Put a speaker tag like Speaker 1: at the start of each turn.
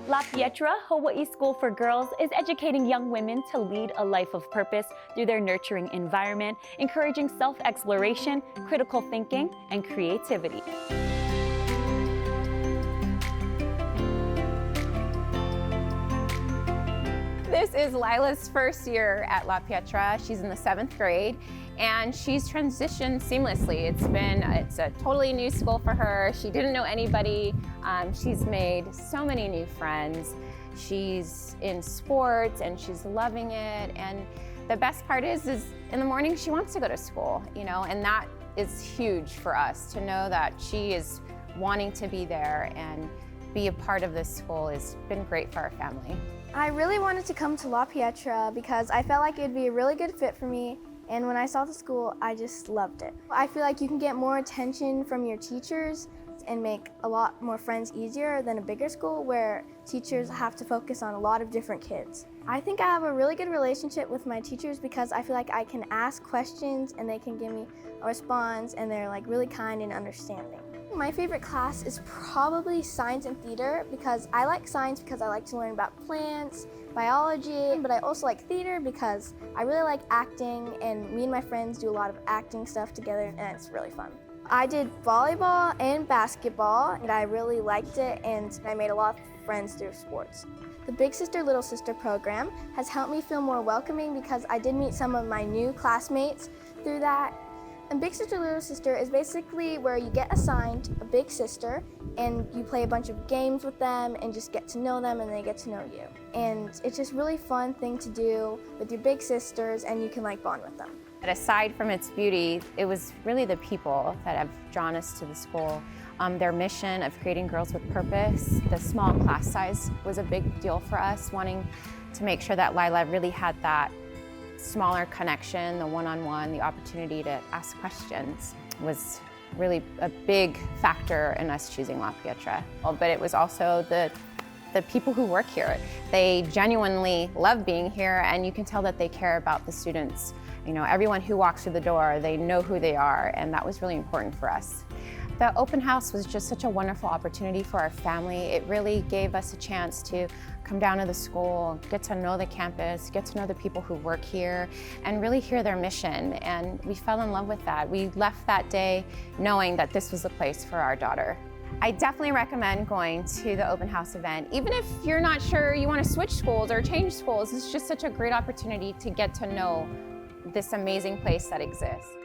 Speaker 1: La Pietra, Hawaii School for Girls, is educating young women to lead a life of purpose through their nurturing environment, encouraging self-exploration, critical thinking, and creativity.
Speaker 2: This is Lyla's first year at La Pietra. She's in the 7th grade and she's transitioned seamlessly. It's a totally new school for her. She didn't know anybody. She's made so many new friends. She's in sports and she's loving it. And the best part is in the morning she wants to go to school, and that is huge for us to know that she is wanting to be there and be a part of this school has been great for our family.
Speaker 3: I really wanted to come to La Pietra because I felt like it would be a really good fit for me, and when I saw the school, I just loved it. I feel like you can get more attention from your teachers and make a lot more friends easier than a bigger school where teachers have to focus on a lot of different kids. I think I have a really good relationship with my teachers because I feel like I can ask questions and they can give me a response, and they're really kind and understanding. My favorite class is probably science and theater because I like science because I like to learn about plants, biology, but I also like theater because I really like acting, and me and my friends do a lot of acting stuff together and it's really fun. I did volleyball and basketball and I really liked it, and I made a lot of friends through sports. The Big Sister Little Sister program has helped me feel more welcoming because I did meet some of my new classmates through that. And Big Sister Little Sister is basically where you get assigned a big sister and you play a bunch of games with them and just get to know them and they get to know you. And it's just really fun thing to do with your big sisters, and you can bond with them.
Speaker 2: And aside from its beauty, it was really the people that have drawn us to the school. Their mission of creating girls with purpose. The small class size was a big deal for us, wanting to make sure that Lyla really had that smaller connection, the one-on-one, the opportunity to ask questions was really a big factor in us choosing La Pietra. But it was also the people who work here. They genuinely love being here, and you can tell that they care about the students. Everyone who walks through the door, they know who they are, and that was really important for us. The open house was just such a wonderful opportunity for our family. It really gave us a chance to come down to the school, get to know the campus, get to know the people who work here, and really hear their mission. And we fell in love with that. We left that day knowing that this was the place for our daughter. I definitely recommend going to the open house event. Even if you're not sure you want to switch schools or change schools, it's just such a great opportunity to get to know this amazing place that exists.